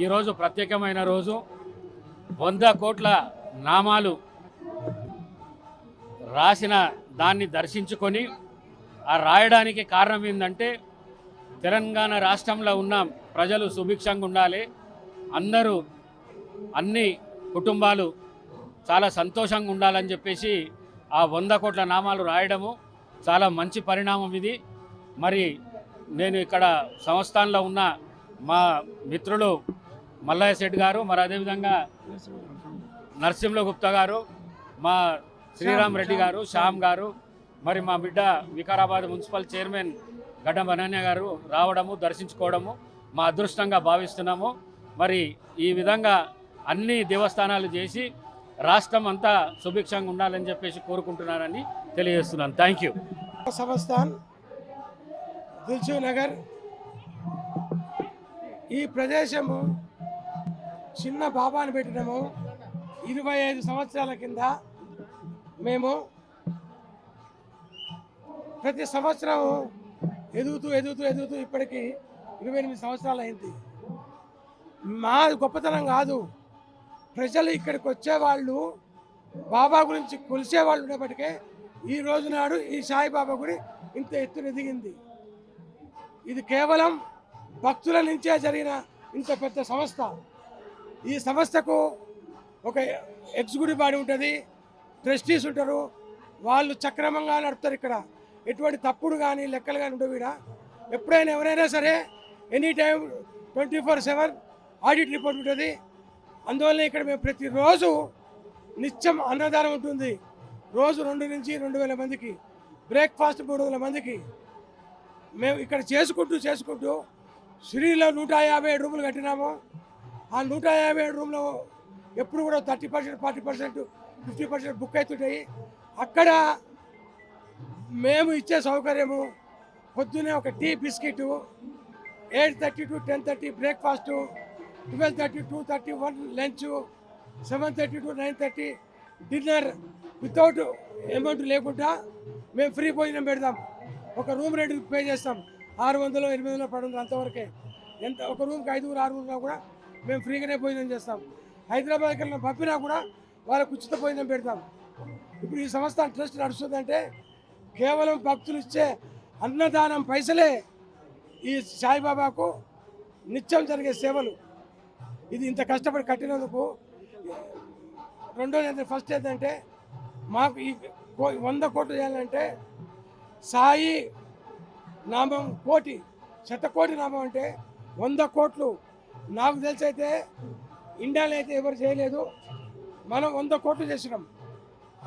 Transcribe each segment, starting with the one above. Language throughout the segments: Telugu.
ఈరోజు ప్రత్యేకమైన రోజు. 100 కోట్ల నామాలు రాసిన దాన్ని దర్శించుకొని ఆ రాయడానికి కారణం ఏంటంటే తెలంగాణ రాష్ట్రంలో ఉన్న ప్రజలు సుభిక్షంగా ఉండాలి, అందరూ అన్ని కుటుంబాలు చాలా సంతోషంగా ఉండాలని చెప్పేసి ఆ 100 కోట్ల నామాలు రాయడము చాలా మంచి పరిణామం ఇది. మరి నేను ఇక్కడ సంస్థానంలో ఉన్న మా మిత్రులు మల్లయ్య శెట్టి గారు, మరి అదేవిధంగా నరసింహ గుప్తా గారు, మా శ్రీరామ్ రెడ్డి గారు, శ్యామ్ గారు, మరి మా బిడ్డ వికారాబాద్ మున్సిపల్ చైర్మన్ గడ్డం అనన్య గారు రావడము దర్శించుకోవడము మా అదృష్టంగా భావిస్తున్నాము. మరి ఈ విధంగా అన్ని దేవస్థానాలు చేసి రాష్ట్రం అంతా సుభిక్షంగా ఉండాలని చెప్పేసి కోరుకుంటున్నానని తెలియజేస్తున్నాను. Thank you. సంస్థాన్ దిల్సుఖ్ నగర్ ఈ ప్రదేశము చిన్న బాబాను పెట్టడము 25 సంవత్సరాల కింద మేము ప్రతి సంవత్సరం ఎదుగుతూ ఇప్పటికీ 28 సంవత్సరాలు అయింది. మా గొప్పతనం కాదు, ప్రజలు ఇక్కడికి వచ్చేవాళ్ళు బాబా గురించి కొలిసేవాళ్ళు ఉండేప్పటికే ఈ రోజు నాడు ఈ సాయిబాబా గుడి ఇంత ఎత్తున ఎదిగింది. ఇది కేవలం భక్తుల నుంచే జరిగిన ఇంత పెద్ద సంస్థ. ఈ సంస్థకు ఒక ఎగ్జిక్యూటివ్ బాడీ ఉంటుంది, ట్రస్టీస్ ఉంటారు, వాళ్ళు సక్రమంగా నడుపుతారు. ఇక్కడ ఎటువంటి తప్పుడు కానీ లెక్కలు కానీ ఉండవు. ఇక్కడ ఎప్పుడైనా ఎవరైనా సరే ఎనీ టైం 24/7 ఆడిట్ రిపోర్ట్ ఉంటుంది. అందువల్ల ఇక్కడ మేము ప్రతిరోజు నిత్యం అన్నదానం ఉంటుంది. రోజు 2 నుంచి 2,000 మందికి, బ్రేక్ఫాస్ట్ 300 మందికి మేము ఇక్కడ చేసుకుంటూ సిటీలో 157 రూములు కట్టినాము. ఆ 157 రూమ్లో ఎప్పుడు కూడా 30%, 40%, 50% బుక్ అవుతుంటాయి. అక్కడ మేము ఇచ్చే సౌకర్యము పొద్దునే ఒక tea biscuit, 8:30 to 10:30 breakfast, 12:30 to 2:31 lunch, 7:30 to 9:30 dinner. Without amount లేకుండా మేము ఫ్రీ భోజనం పెడతాం. ఒక రూమ్ రెంట్ పే చేస్తాం, 600, 800, 700 అంతవరకే. ఎంత ఒక రూమ్కి 5, 6 కూడా మేము ఫ్రీగానే భోజనం చేస్తాం. హైదరాబాద్కి వెళ్ళిన పంపినా కూడా వాళ్ళకు ఉచిత భోజనం పెడతాం. ఇప్పుడు ఈ సంస్థ ట్రస్ట్ నడుస్తుందంటే కేవలం భక్తులు ఇచ్చే అన్నదానం పైసలే ఈ సాయిబాబాకు నిత్యం జరిగే సేవలు. ఇది ఇంత కష్టపడి కట్టినందుకు. రెండోది ఫస్ట్ ఏంటంటే మాకు ఈ 100 కోట్లు చేయాలంటే సాయి నామం కోటి, 100 నామం అంటే 100 కోట్లు. నాకు తెలిసి అయితే ఇండియాలో అయితే ఎవరు చేయలేదు. మనం 100 కోట్లు చేసినాం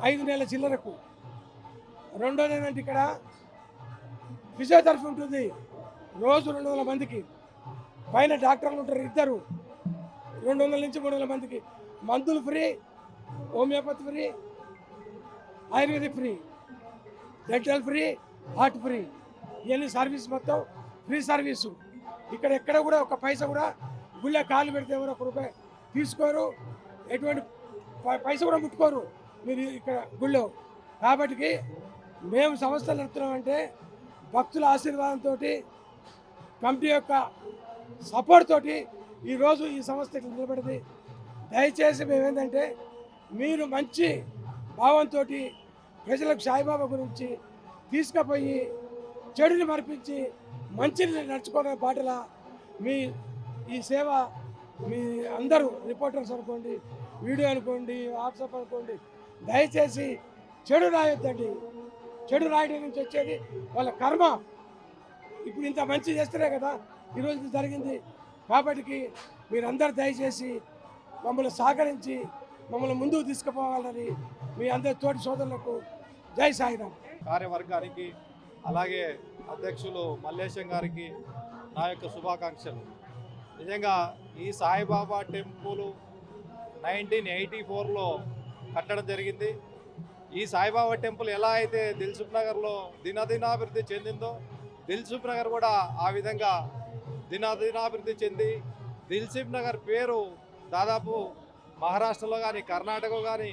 5 నెలల చిల్లరకు. రెండోది ఏంటంటే ఇక్కడ ఫిజియోథెరపీ ఉంటుంది, రోజు 200 మందికి. పైన డాక్టర్లు ఉంటారు, 2 200 నుంచి 300 మందికి. మందులు free, homeopathy free, ayurvedic free, dental free, heart free. ఇవన్నీ సర్వీస్ మొత్తం ఫ్రీ సర్వీసు. ఇక్కడ ఎక్కడ కూడా ఒక పైసా కూడా గుళ్ళ కాలు పెడితే ఎవరు 1 రూపాయి తీసుకోరు, ఎటువంటి పైసా కూడా ముట్టుకోరు మీరు ఇక్కడ గుళ్ళో. కాబట్టి మేము సంస్థలు నడుపుతున్నామంటే భక్తుల ఆశీర్వాదంతో, కమిటీ యొక్క సపోర్ట్ తోటి ఈరోజు ఈ సంస్థ ఇట్లా నిలబడింది. దయచేసి మేమేంటంటే మీరు మంచి భావంతో ప్రజలకు సాయిబాబా గురించి తీసుకుపోయి చెడుని మరిపించి మంచిని నడుచుకోవడం బాటల మీ ఈ సేవ మీ అందరూ రిపోర్టర్స్ అనుకోండి, వీడియో అనుకోండి, వాట్సాప్ అనుకోండి, దయచేసి చెడు రాయొద్దండి. చెడు రాయడం నుంచి వచ్చేది వాళ్ళ కర్మ. ఇప్పుడు ఇంత మంచి చేస్తేనే కదా ఈరోజు ఇది జరిగింది. కాబట్టి మీరందరూ దయచేసి మమ్మల్ని సహకరించి మమ్మల్ని ముందుకు తీసుకుపోవాలని మీ అందరి తోటి సోదరులకు జై సాయిరామ్. కార్యవర్గానికి అలాగే అధ్యక్షులు మల్లేశం గారికి నా యొక్క శుభాకాంక్షలు. నిజంగా ఈ సాయిబాబా టెంపుల్ 1984లో కట్టడం జరిగింది. ఈ సాయిబాబా టెంపుల్ ఎలా అయితే దిల్సుఖ్ నగర్లో దినదినాభివృద్ధి చెందిందో, దిల్సుఖ్ నగర్ కూడా ఆ విధంగా దినదినాభివృద్ధి చెంది దిల్సుఖ్ నగర్ పేరు దాదాపు మహారాష్ట్రలో కానీ కర్ణాటకలో కానీ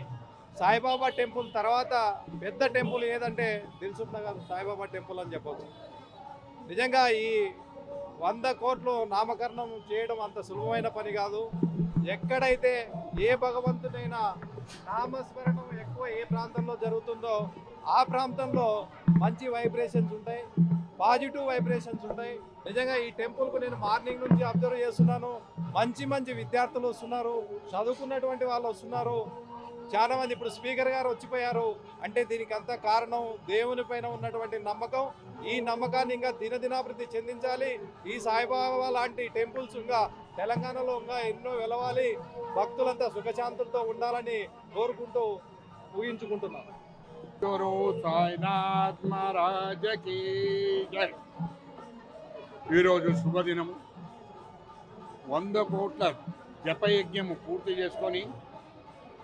సాయిబాబా టెంపుల్ తర్వాత పెద్ద టెంపుల్ ఏదంటే దిల్సుఖ్ నగర్ సాయిబాబా టెంపుల్ అని చెప్పవచ్చు. నిజంగా ఈ 100 కోట్లు నామకరణం చేయడం అంత సులభమైన పని కాదు. ఎక్కడైతే ఏ భగవంతుడైనా నామస్మరణం ఎక్కువ ఏ ప్రాంతంలో జరుగుతుందో ఆ ప్రాంతంలో మంచి వైబ్రేషన్స్ ఉంటాయి, పాజిటివ్ వైబ్రేషన్స్ ఉంటాయి. నిజంగా ఈ టెంపుల్కు నేను మార్నింగ్ నుంచి అబ్జర్వ్ చేస్తున్నాను. మంచి మంచి విద్యార్థులు వస్తున్నారు, చదువుకున్నటువంటి వాళ్ళు వస్తున్నారు. చాలా మంది ఇప్పుడు స్పీకర్ గారు వచ్చిపోయారు. అంటే దీనికి అంతా కారణం దేవుని పైన ఉన్నటువంటి నమ్మకం. ఈ నమ్మకాన్ని ఇంకా దినదినాభివృద్ధి చెందించాలి. ఈ సాయిబాబా లాంటి టెంపుల్స్ ఇంకా తెలంగాణలో ఇంకా ఎన్నో వెలవాలి. భక్తులంతా సుఖశాంతులతో ఉండాలని కోరుకుంటూ ఊహించుకుంటున్నాను. సాయినాథ్ మహారాజకి జై. ఈరోజు శుభదినము. 100 కోట్ల జపయజ్ఞము పూర్తి చేసుకొని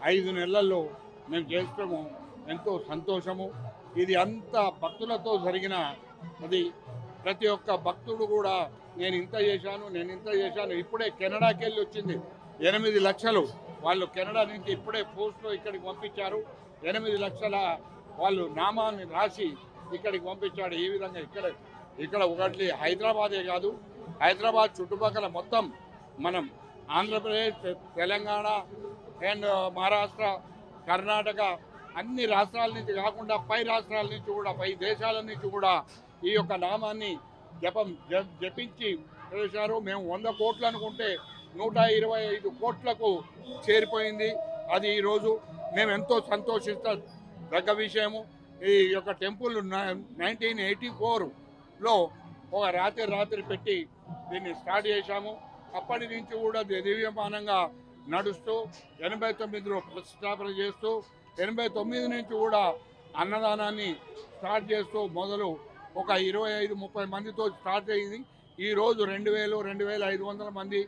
5 నెలల్లో మేము చేస్తాము. ఎంతో సంతోషము. ఇది అంత భక్తులతో జరిగిన అది. ప్రతి ఒక్క భక్తుడు కూడా నేను ఇంత చేశాను. ఇప్పుడే కెనడాకి వెళ్ళి వచ్చింది 8 లక్షలు. వాళ్ళు కెనడా నుంచి ఇప్పుడే పోస్ట్లో ఇక్కడికి పంపించారు. 8 లక్షల వాళ్ళు నామాన్ని రాసి ఇక్కడికి పంపించాడు. ఈ విధంగా ఇక్కడ ఒకటి హైదరాబాదే కాదు, హైదరాబాద్ చుట్టుపక్కల మొత్తం మనం ఆంధ్రప్రదేశ్, తెలంగాణ అండ్ మహారాష్ట్ర, కర్ణాటక అన్ని రాష్ట్రాల నుంచి కాకుండా పై రాష్ట్రాల నుంచి కూడా, పై దేశాల నుంచి కూడా ఈ యొక్క నామాన్ని జపించి చేశారు. మేము 100 కోట్లు అనుకుంటే 125 కోట్లకు చేరిపోయింది. అది ఈరోజు మేము ఎంతో సంతోషించదగ్గ విషయము. ఈ యొక్క టెంపుల్ 1984లో ఒక రాత్రి పెట్టి దీన్ని స్టార్ట్ చేశాము. అప్పటి నుంచి కూడా దివ్యమానంగా నడుస్తూ 89లో ప్రతిష్టాపన చేస్తూ 89 నుంచి కూడా అన్నదానాన్ని స్టార్ట్ చేస్తూ మొదలు ఒక 25-30 మందితో స్టార్ట్ అయ్యింది. ఈరోజు 2,000-2,500 మంది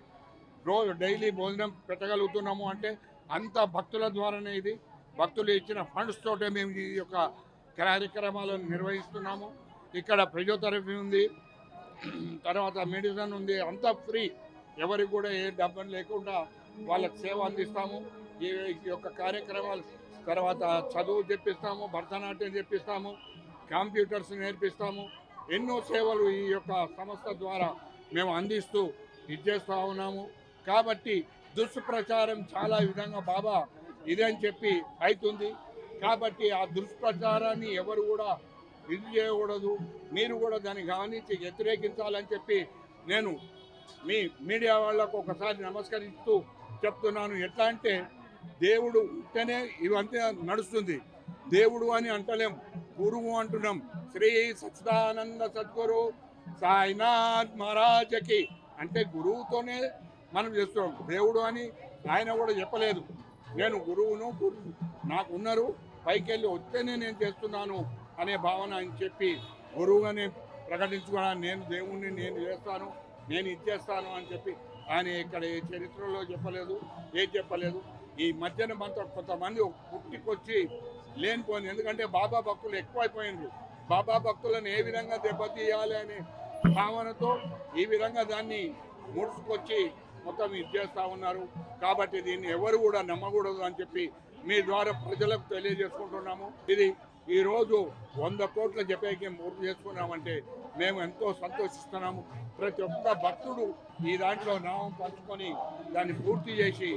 రోజు డైలీ భోజనం పెట్టగలుగుతున్నాము. అంటే అంత భక్తుల ద్వారానే ఇది. భక్తులు ఇచ్చిన ఫండ్స్ తోటే మేము ఈ యొక్క కార్యక్రమాలను నిర్వహిస్తున్నాము. ఇక్కడ ఫిజియోథెరపీ ఉంది, తర్వాత మెడిసిన్ ఉంది, అంతా ఫ్రీ. ఎవరికి కూడా ఏ డబ్బులు లేకుండా వాళ్ళకి సేవ అందిస్తాము. ఈ యొక్క కార్యక్రమాలు తర్వాత చదువు చెప్పిస్తాము, భరతనాట్యం చెప్పిస్తాము, కంప్యూటర్స్ నేర్పిస్తాము. ఎన్నో సేవలు ఈ యొక్క సంస్థ ద్వారా మేము అందిస్తూ ఇచ్చేస్తూ ఉన్నాము. కాబట్టి దుష్ప్రచారం చాలా విధంగా బాబా ఇదని చెప్పి అవుతుంది. కాబట్టి ఆ దుష్ప్రచారాన్ని ఎవరు కూడా ఇది చేయకూడదు. మీరు కూడా దాన్ని గమనించి వ్యతిరేకించాలని చెప్పి నేను మీ మీడియా వాళ్ళకు ఒకసారి నమస్కరిస్తూ చెప్తున్నాను. ఎట్లా అంటే దేవుడు ఉంటేనే ఇవంతా నడుస్తుంది. దేవుడు అని అంటలేం, గురువు అంటున్నాం. శ్రీ సచ్చిదానంద సద్గురు సాయినాథ్ మహారాజకి అంటే గురువుతోనే మనం చేస్తున్నాం. దేవుడు అని ఆయన కూడా చెప్పలేదు. నేను గురువును, నాకు ఉన్నారు, పైకి వెళ్ళి వస్తేనే నేను చేస్తున్నాను అనే భావన అని చెప్పి గురువుగానే ప్రకటించుకున్నాను. నేను దేవుణ్ణి నేను చేస్తాను, నేను ఇచ్చేస్తాను అని చెప్పి ఆయన ఇక్కడ ఏ చరిత్రలో చెప్పలేదు, ఏది చెప్పలేదు. ఈ మధ్యన మనతో కొంతమంది పుట్టికొచ్చి లేనిపోయింది. ఎందుకంటే బాబా భక్తులు ఎక్కువైపోయినారు. బాబా భక్తులను ఏ విధంగా దెబ్బతీయాలి అనే భావనతో ఈ విధంగా దాన్ని ముడుచుకొచ్చి మొత్తం ఇది చేస్తూ ఉన్నారు. కాబట్టి దీన్ని ఎవరు కూడా నమ్మకూడదు అని చెప్పి మీ ద్వారా ప్రజలకు తెలియజేసుకుంటున్నాము. ఇది ఈరోజు 100 కోట్ల జపయజ్ఞం పూర్తి చేసుకున్నామంటే మేము ఎంతో సంతోషిస్తున్నాము. ప్రతి ఒక్క భక్తుడు ఈ దాంట్లో నామం పంచుకొని దాన్ని పూర్తి చేసి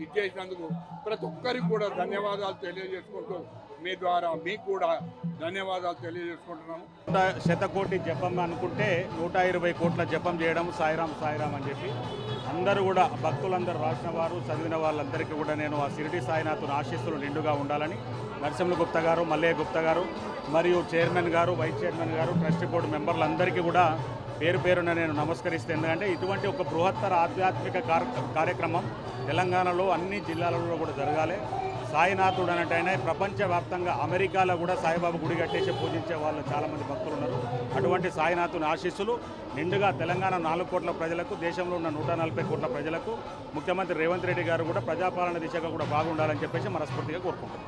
ఇచ్చేసినందుకు ప్రతి ఒక్కరికి కూడా ధన్యవాదాలు తెలియజేసుకుంటూ మీ ద్వారా మీకు కూడా ధన్యవాదాలు తెలియజేసుకుంటున్నాము. 100 కోటి జపం అనుకుంటే 120 కోట్ల జపం చేయడం సాయిరామ్ సాయిరామ్ అని చెప్పి అందరూ కూడా భక్తులందరూ రాసిన వారు చదివిన వాళ్ళందరికీ కూడా నేను ఆ షిరిడి సాయినాథుని ఆశీస్సులు నిండుగా ఉండాలని నరసింహ గుప్తా గారు, మల్లయ్య గుప్తా గారు మరియు చైర్మన్ గారు, వైస్ చైర్మన్ గారు, ట్రస్టీ బోర్డు మెంబర్లందరికీ కూడా పేరు పేరున నేను నమస్కరిస్తే, ఎందుకంటే ఇటువంటి ఒక బృహత్తర ఆధ్యాత్మిక కార్యక్రమం తెలంగాణలో అన్ని జిల్లాలలో కూడా జరగాలి. సాయినాథుడు అన్నట్టయినా ప్రపంచవ్యాప్తంగా అమెరికాలో కూడా సాయిబాబా గుడి కట్టేసి పూజించే వాళ్ళు చాలామంది భక్తులు ఉన్నారు. అటువంటి సాయినాథుని ఆశీస్సులు నిండుగా తెలంగాణ 4 కోట్ల ప్రజలకు, దేశంలో ఉన్న 140 కోట్ల ప్రజలకు, ముఖ్యమంత్రి రేవంత్ రెడ్డి గారు కూడా ప్రజాపాలన దిశగా కూడా బాగుండాలని చెప్పేసి మనస్ఫూర్తిగా కోరుకుంటున్నాం.